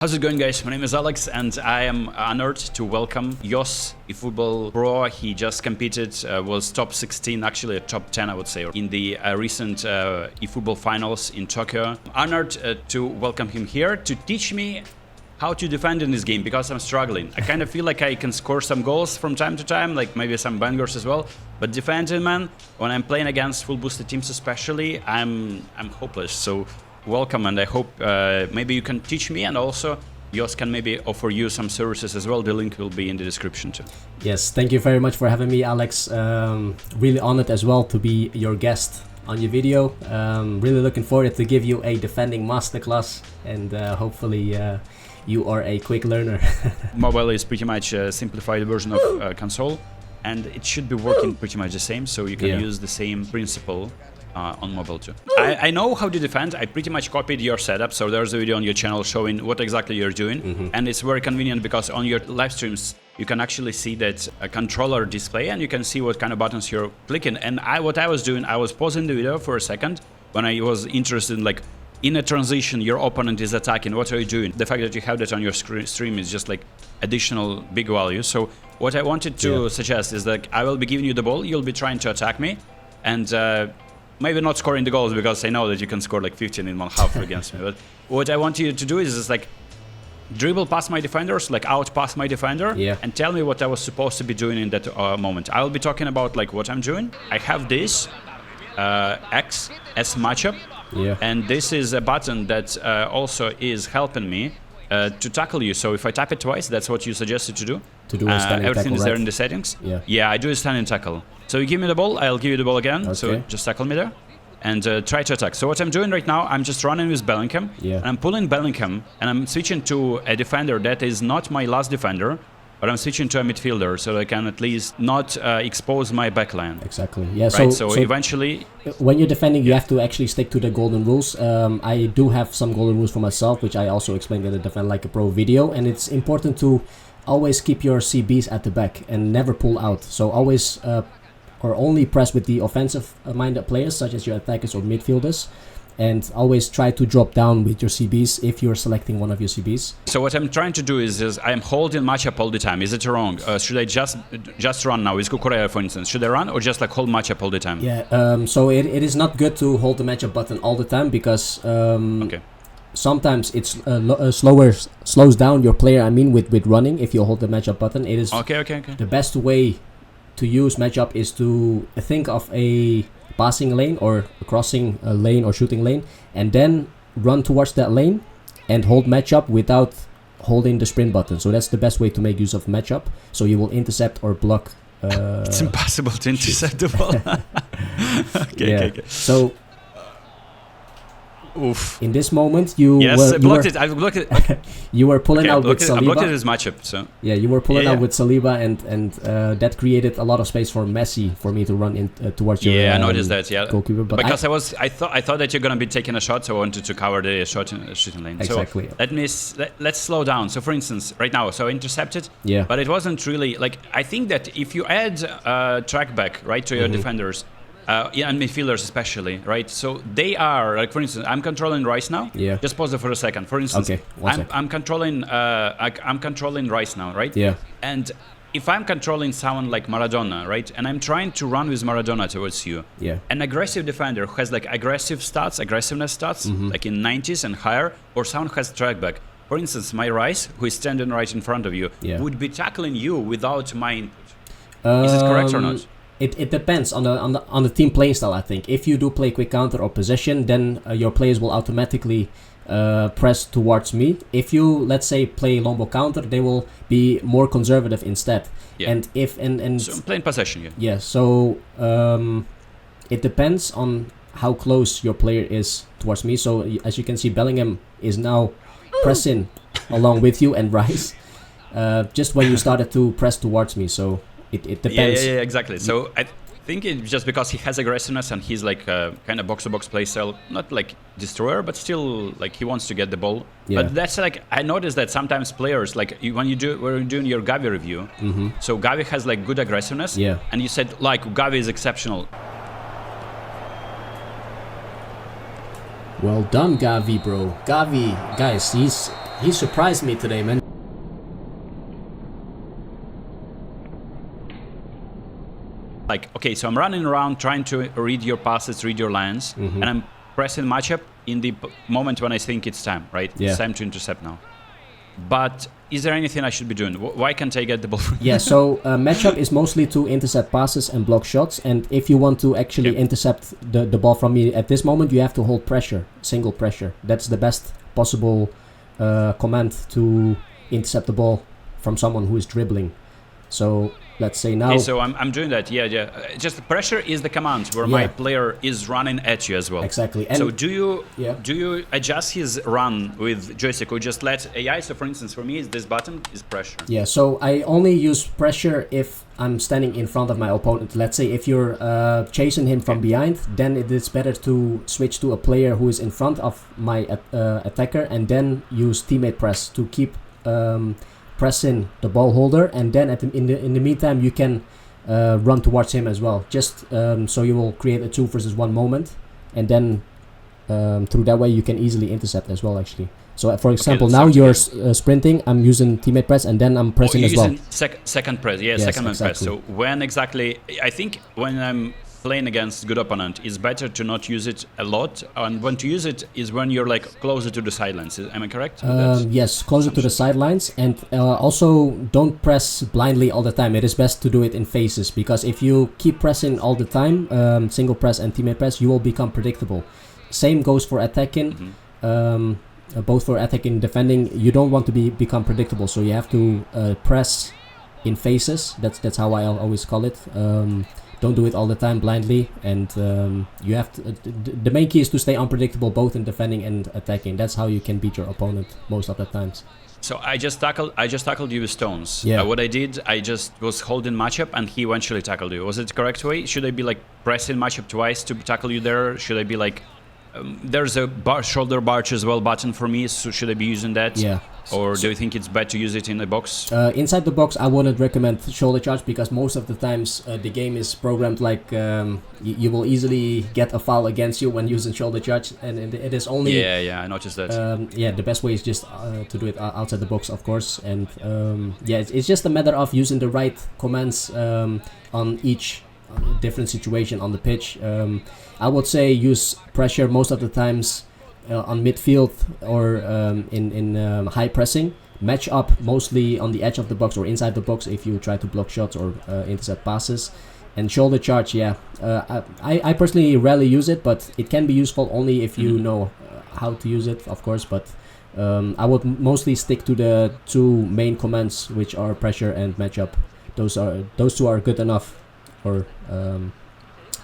How's it going, guys? My name is Alex and I am honored to welcome Jos, eFootball pro. He just competed, was top 16, actually a top 10 I would say, in the recent eFootball finals in Tokyo. Honored to welcome him here to teach me how to defend in this game because I'm struggling. I kind of feel like I can score some goals from time to time, like maybe some bangers as well, but defending, man, when I'm playing against full boosted teams especially, I'm hopeless. So welcome, and I hope maybe you can teach me, and also Jos can maybe offer you some services as well. The link will be in the description too. Yes, thank you very much for having me, Alex. Really honored as well to be your guest on your video. Really looking forward to give you a defending masterclass, and hopefully you are a quick learner. Mobile is pretty much a simplified version of console, and it should be working pretty much the same, so you can use the same principle on mobile too. I know how to defend. I pretty much copied your setup, so there's a video on your channel showing what exactly you're doing, and it's very convenient because on your live streams you can actually see that a controller display and you can see what kind of buttons you're clicking. And what I was doing, I was pausing the video for a second when I was interested in, like, in a transition your opponent is attacking, what are you doing? The fact that you have that on your stream is just like additional big value. So what I wanted to suggest is that I will be giving you the ball, you'll be trying to attack me, and maybe not scoring the goals because I know that you can score like 15 in one half against me. But what I want you to do is just like dribble past my defenders, like out past my defender, and tell me what I was supposed to be doing in that moment. I'll be talking about like what I'm doing. I have this X as matchup, and this is a button that also is helping me to tackle you. So if I tap it twice, that's what you suggested to do. To do a standing everything tackle, is there right? in the settings. Yeah, I do a standing tackle. So you give me the ball, I'll give you the ball again. Okay. So just tackle me there and try to attack. So what I'm doing right now, I'm just running with Bellingham. And I'm pulling Bellingham and I'm switching to a defender that is not my last defender, but I'm switching to a midfielder so I can at least not expose my backline. Exactly. Yeah. Right? So eventually, when you're defending, you have to actually stick to the golden rules. I do have some golden rules for myself, which I also explained in the Defend Like a Pro video, and it's important to always keep your CBs at the back and never pull out. So always or only press with the offensive-minded players, such as your attackers or midfielders, and always try to drop down with your CBs if you're selecting one of your CBs. So what I'm trying to do is I'm holding matchup all the time. Is it wrong? Should I just run now? Is Kukurea, for instance, should I run or just like hold matchup all the time? Yeah, so it is not good to hold the matchup button all the time because sometimes it's slows down your player, I mean, with running. If you hold the matchup button, it is the best way to use matchup is to think of a passing lane or a crossing lane or shooting lane, and then run towards that lane and hold matchup without holding the sprint button. So that's the best way to make use of matchup, so you will intercept or block. It's impossible to intercept the ball. Okay. So oof. In this moment, you I've blocked it. Okay. You were pulling out with Saliba. I blocked it as matchup. So you were pulling out with Saliba, and that created a lot of space for Messi for me to run in towards your I noticed that. Goalkeeper. But because I thought that you're gonna be taking a shot, so I wanted to cover the shooting lane. Exactly. So let's slow down. So for instance, right now, so I intercepted. But it wasn't really like, I think that if you add track back right to your defenders. And midfielders especially, right? So they are, like, for instance, I'm controlling Rice now. Just pause it for a second. For instance, I'm controlling Rice now, right? And if I'm controlling someone like Maradona, right, and I'm trying to run with Maradona towards you, an aggressive defender who has like aggressiveness stats, like in 90s and higher, or someone who has track back. For instance, my Rice, who is standing right in front of you, would be tackling you without my input. Is it correct or not? It depends on the team playing style, I think. If you do play quick counter or possession, then your players will automatically press towards me. If you, let's say, play long ball counter, they will be more conservative instead. And so I'm playing possession. So it depends on how close your player is towards me. So as you can see, Bellingham is now pressing along with you and Rice just when you started to press towards me. So it depends. Yeah, exactly. So I think it's just because he has aggressiveness and he's like kind of box-to-box play style, not like destroyer, but still like he wants to get the ball. But that's like, I noticed that sometimes players, like when you're doing your Gavi review, so Gavi has like good aggressiveness, and you said like Gavi is exceptional. Well done, Gavi, bro. Gavi, guys, He surprised me today, man. Like, okay, so I'm running around trying to read your passes, read your lines, and I'm pressing matchup in the moment when I think it's time, right? Yeah. It's time to intercept now. But is there anything I should be doing? Why can't I get the ball? Yeah, so matchup is mostly to intercept passes and block shots. And if you want to actually intercept the ball from me at this moment, you have to hold pressure, single pressure. That's the best possible command to intercept the ball from someone who is dribbling. So let's say now. Okay, so I'm doing that. Yeah. Just pressure is the command where my player is running at you as well. Exactly. And so do you adjust his run with joystick or just let AI? So for instance, for me, this button is pressure. Yeah. So I only use pressure if I'm standing in front of my opponent. Let's say if you're chasing him from behind, then it is better to switch to a player who is in front of my attacker and then use teammate press to keep. Pressing the ball holder, and then in the meantime you can run towards him as well. Just so you will create a 2 versus 1 moment, and then through that way you can easily intercept as well. Actually, so for example, now you're sprinting. I'm using teammate press, and then I'm pressing as well. Second press, yes, second man press. So when exactly? I think when I'm playing against good opponent, it's better to not use it a lot, and when to use it is when you're like closer to the sidelines. Am I correct? Yes, closer to the sidelines, and also don't press blindly all the time. It is best to do it in phases, because if you keep pressing all the time, single press and teammate press, you will become predictable. Same goes for attacking. Both for attacking and defending, you don't want to become predictable, so you have to press in phases. That's how I always call it. Don't do it all the time blindly, and you have to. The main key is to stay unpredictable both in defending and attacking. That's how you can beat your opponent most of the times. So I just tackled you with stones. Yeah. What I did, I just was holding matchup, and he eventually tackled you. Was it the correct way? Should I be like pressing matchup twice to tackle you there? Should I be like, there's a shoulder barge as well button for me, so should I be using that? Yeah. Or do you think it's better to use it in the box? Inside the box, I wouldn't recommend shoulder charge, because most of the times the game is programmed like you will easily get a foul against you when using shoulder charge, and it is only. Yeah, I noticed that. The best way is just to do it outside the box, of course, and it's just a matter of using the right commands on each different situation on the pitch. I would say use pressure most of the times. On midfield or in high pressing, match up mostly on the edge of the box or inside the box if you try to block shots or intercept passes. And shoulder charge, I personally rarely use it, but it can be useful only if you know how to use it, of course. But I would mostly stick to the 2 main commands, which are pressure and matchup. Those 2 are good enough. Or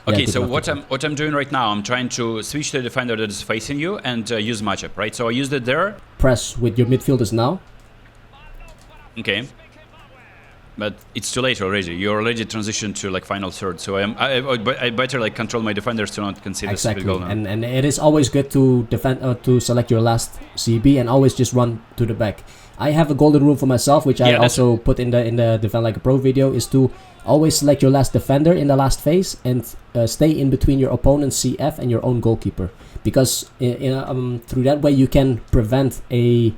okay, so what I'm doing right now, I'm trying to switch to the defender that is facing you and use matchup, right? So I used it there. Press with your midfielders now. Okay. But it's too late already. You already transitioned to like final third, so I better like control my defenders to not concede a stupid goal now. And it is always good to defend to select your last CB and always just run to the back. I have a golden rule for myself, which I also put in the Defend Like a Pro video, is to always select your last defender in the last phase and stay in between your opponent's CF and your own goalkeeper, because through that way you can prevent a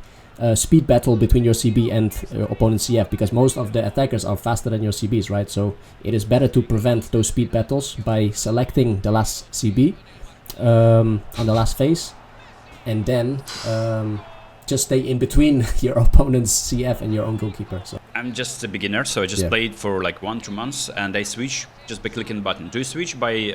speed battle between your CB and opponent's CF, because most of the attackers are faster than your CBs, right? So it is better to prevent those speed battles by selecting the last CB on the last phase, and then just stay in between your opponent's CF and your own goalkeeper. So I'm just a beginner, so I just played for like 1-2 months, and I switch just by clicking the button. Do you switch by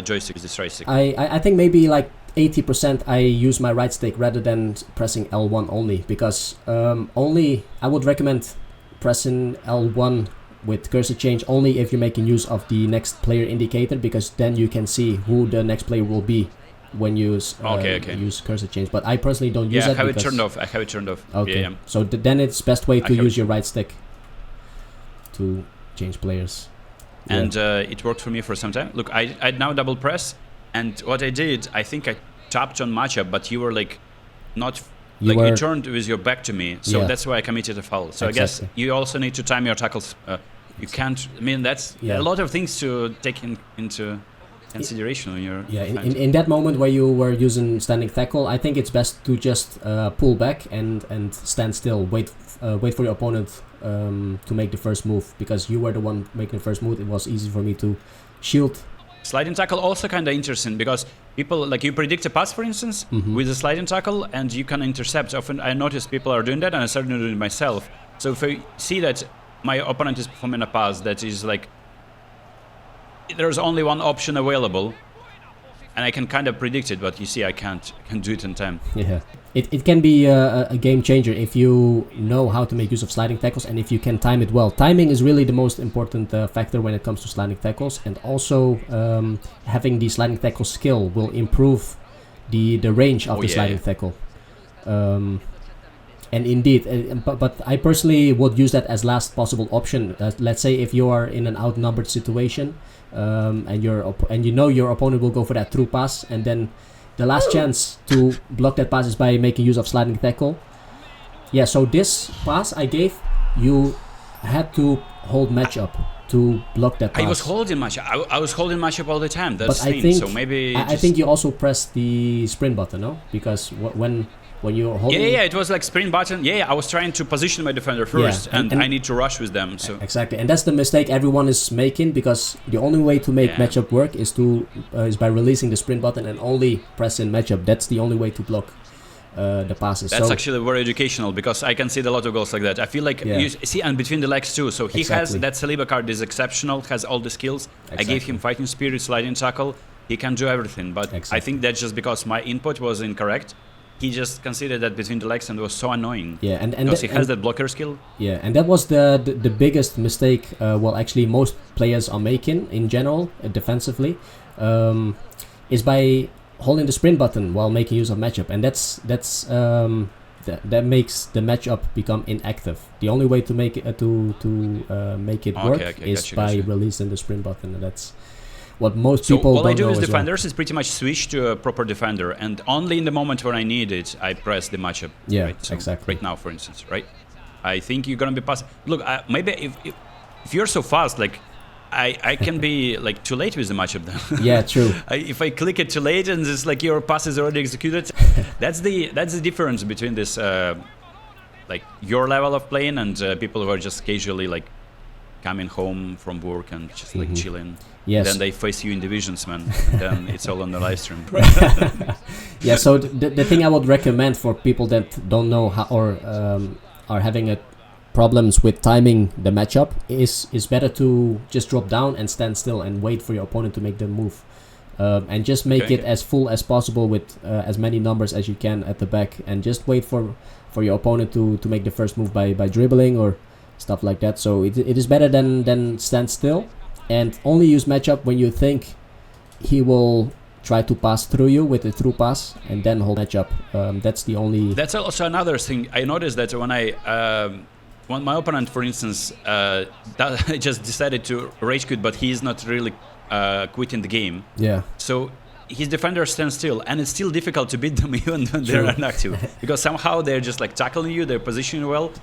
joystick? Is this right stick? I think maybe like 80% I use my right stick rather than pressing L1 only, because I would recommend pressing L1 with cursor change only if you're making use of the next player indicator, because then you can see who the next player will be when you use cursor change. But I personally don't use it. I have it turned off. Okay. Yeah. So then it's best way to use your right stick to change players. And it worked for me for some time. Look, I now double press, and what I did, I think I tapped on matchup, but you were like not like you turned with your back to me, so that's why I committed a foul. So I guess you also need to time your tackles. You can't. I mean, that's a lot of things to take into. consideration when you're in that moment where you were using standing tackle, I think it's best to just pull back and stand still, wait for your opponent to make the first move, because you were the one making the first move. It was easy for me to shield. Sliding tackle also kind of interesting, because people, like, you predict a pass, for instance, with a sliding tackle, and you can intercept. Often I notice people are doing that, and I started doing it myself. So if I see that my opponent is performing a pass that is like, there's only one option available, and I can kind of predict it, but you see, I can't do it in time. Yeah, it can be a game changer if you know how to make use of sliding tackles, and if you can time it well. Timing is really the most important factor when it comes to sliding tackles, and also having the sliding tackle skill will improve the range of the sliding tackle. And indeed, but I personally would use that as last possible option. Let's say if you are in an outnumbered situation, and you know your opponent will go for that through pass, and then the last chance to block that pass is by making use of sliding tackle. Yeah, so this pass I gave, you had to hold matchup to block that pass. I was holding matchup. I was holding matchup all the time. That's but I think, so maybe I think you also pressed the sprint button, no? Because when you're holding... Yeah, it was like sprint button. Yeah, I was trying to position my defender first, and I need to rush with them. So exactly, and that's the mistake everyone is making, because the only way to make matchup work is by releasing the sprint button and only pressing matchup. That's the only way to block the passes. That's actually very educational, because I can see a lot of goals like that. I feel like you see, and between the legs too. So he has that Saliba card is exceptional, has all the skills. I gave him fighting spirit, sliding tackle. He can do everything, but I think that's just because my input was incorrect. He just considered that between the legs, and it was so annoying. Yeah, and because he has that blocker skill. Yeah, and that was the biggest mistake. Well, actually, most players are making in general defensively, is by holding the sprint button while making use of matchup, and that makes the matchup become inactive. The only way to make it make it work is by releasing the sprint button, and that's what most people don't know. All I do as defenders is pretty much switch to a proper defender, and only in the moment when I need it, I press the matchup. Yeah, right? So exactly. Right now, for instance, right? I think you're gonna be pass. Look, maybe if you're so fast, like I can be like too late with the matchup then. Yeah, true. If I click it too late and it's like your pass is already executed, that's the difference between this like your level of playing and people who are just casually like coming home from work and just like chilling. Yes. Then they face you in divisions, man. And then it's all on the live stream. Yeah. So the thing I would recommend for people that don't know how or are having problems with timing the matchup is better to just drop down and stand still and wait for your opponent to make the move, and just make it as full as possible with as many numbers as you can at the back, and just wait for your opponent to make the first move by dribbling or stuff like that. So it is better than stand still and only use matchup when you think he will try to pass through you with a through pass, and then hold matchup. That's the only... That's also another thing. I noticed that when my opponent, for instance, just decided to rage quit, but he's not really quitting the game. Yeah. So his defenders stand still, and it's still difficult to beat them even when they're inactive, because somehow they're just like tackling you, they're positioning well.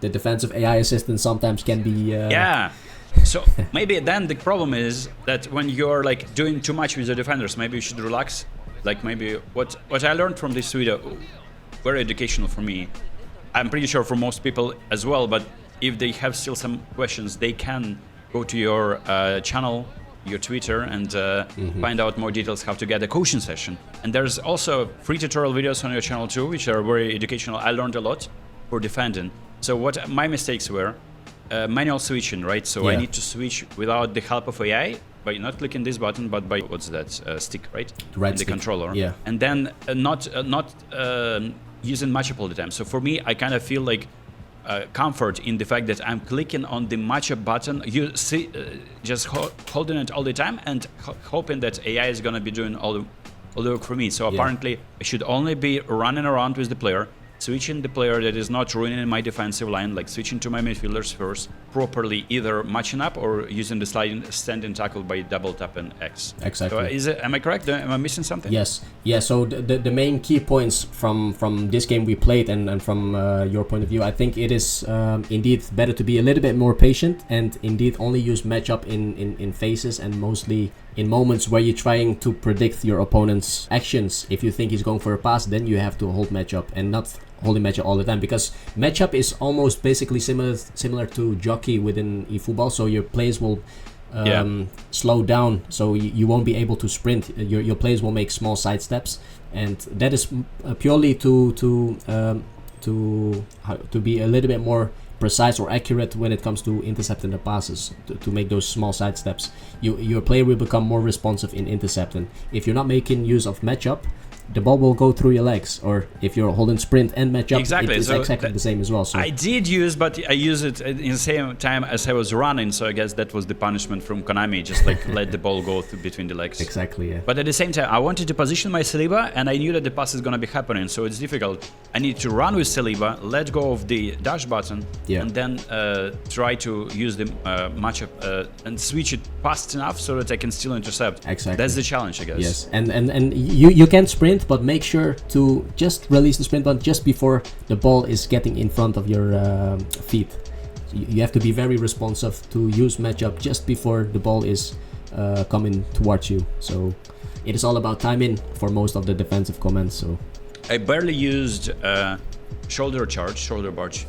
The defensive AI assistant sometimes can be... Yeah. So maybe then the problem is that when you're like doing too much with the defenders, maybe you should relax. Like maybe what I learned from this video, very educational for me. I'm pretty sure for most people as well, but if they have still some questions, they can go to your channel, your Twitter, and find out more details how to get a coaching session. And there's also free tutorial videos on your channel too, which are very educational. I learned a lot for defending. So what my mistakes were, manual switching, right? So I need to switch without the help of AI, by not clicking this button, but by what's that stick, right? The controller. Yeah. And then not using matchup all the time. So for me, I kind of feel like comfort in the fact that I'm clicking on the matchup button, you see, just holding it all the time and hoping that AI is gonna be doing all the work for me. So apparently, I should only be running around with the player, switching the player that is not ruining my defensive line, like switching to my midfielders first, properly either matching up or using the standing tackle by double tap and X. Exactly. So am I correct? Am I missing something? Yes. Yeah. So the main key points from this game we played and from your point of view, I think it is indeed better to be a little bit more patient and indeed only use matchup in phases and mostly in moments where you're trying to predict your opponent's actions, if you think he's going for a pass, then you have to hold matchup and not holding matchup all the time, because matchup is almost basically similar to jockey within eFootball. So your plays will slow down, so you won't be able to sprint. Your players will make small side steps, and that is purely to be a little bit more precise or accurate when it comes to intercepting the passes, to make those small side steps. Your player will become more responsive in intercepting. If you're not making use of matchup, the ball will go through your legs, or if you're holding sprint and matchup, it's so exactly the same as well. So I did use, but I used it in the same time as I was running, so I guess that was the punishment from Konami, just like let the ball go through between the legs. Exactly, yeah. But at the same time, I wanted to position my Saliba, and I knew that the pass is gonna be happening, so it's difficult. I need to run with Saliba, let go of the dash button, and then try to use the matchup and switch it fast enough so that I can still intercept. Exactly. That's the challenge, I guess. Yes, and you can sprint, but make sure to just release the sprint button just before the ball is getting in front of your feet. You have to be very responsive to use matchup just before the ball is coming towards you. So it is all about timing for most of the defensive commands. So I barely used shoulder barge.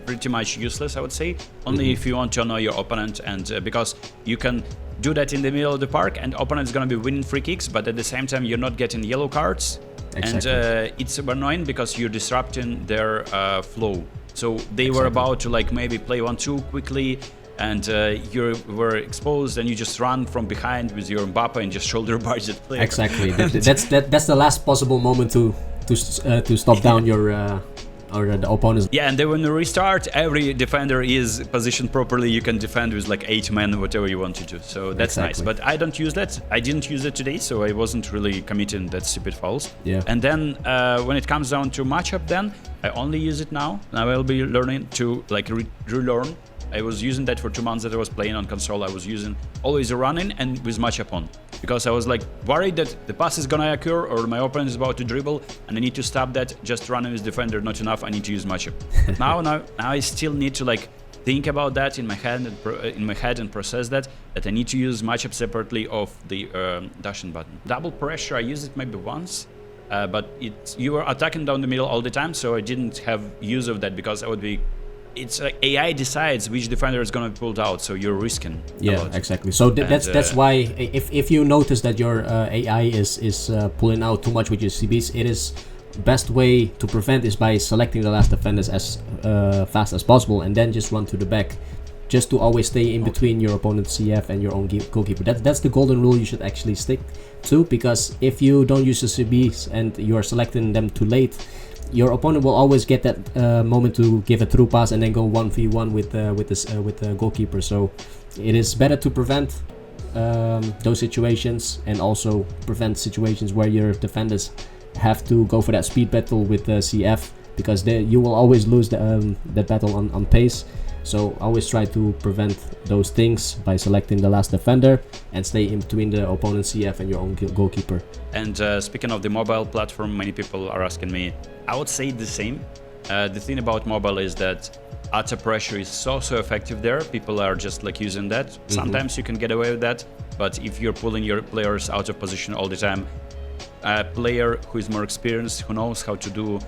Pretty much useless, I would say. Only if you want to annoy your opponent, and because you can do that in the middle of the park, and opponent is gonna be winning free kicks, but at the same time you're not getting yellow cards. Exactly. And it's annoying because you're disrupting their flow. So they were about to like maybe play 1-2 quickly, and you were exposed, and you just run from behind with your Mbappe and just shoulder barge that player. Exactly. That's the last possible moment to stop down your or the opponents. Yeah, and then when you restart, every defender is positioned properly. You can defend with like 8 men, whatever you want to do. So that's nice. But I don't use that. I didn't use it today, so I wasn't really committing that stupid fouls. Yeah. And then when it comes down to matchup, then I only use it now. Now I'll be learning to like relearn. I was using that for 2 months that I was playing on console. I was using always running and with matchup on, because I was like worried that the pass is gonna occur or my opponent is about to dribble and I need to stop that. Just running with defender not enough. I need to use matchup. now I still need to like think about that in my head and process that I need to use matchup separately of the dashing button. Double pressure, I used it maybe once. But you were attacking down the middle all the time, so I didn't have use of that because I would be. It's like AI decides which defender is going to be pulled out, so you're risking. Yeah, exactly. So that's why if you notice that your AI is pulling out too much with your CBs, it is best way to prevent is by selecting the last defenders as fast as possible, and then just run to the back, just to always stay in between your opponent's CF and your own goalkeeper. That's the golden rule you should actually stick to, because if you don't use the CBs and you are selecting them too late, your opponent will always get that moment to give a through pass and then go 1v1 with the goalkeeper. So it is better to prevent those situations, and also prevent situations where your defenders have to go for that speed battle with the CF, because you will always lose that battle on pace. So always try to prevent those things by selecting the last defender and stay in between the opponent's CF and your own goalkeeper. And speaking of the mobile platform, many people are asking me. I would say the same. The thing about mobile is that auto pressure is so effective there. People are just like using that. Sometimes you can get away with that, but if you're pulling your players out of position all the time, a player who is more experienced, who knows how to do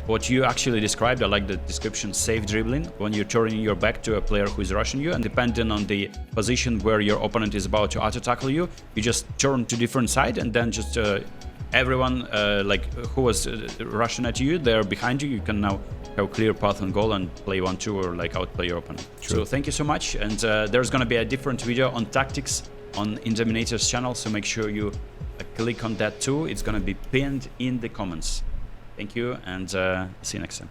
what you actually described, I like the description, safe dribbling, when you're turning your back to a player who is rushing you, and depending on the position where your opponent is about to auto-tackle you, you just turn to different side, and then just everyone like who was rushing at you, they're behind you. You can now have clear path on goal and play 1-2 or like outplay your opponent. True. So thank you so much, and there's gonna be a different video on tactics on Indominator's channel, so make sure you click on that too. It's gonna be pinned in the comments. Thank you, and see you next time.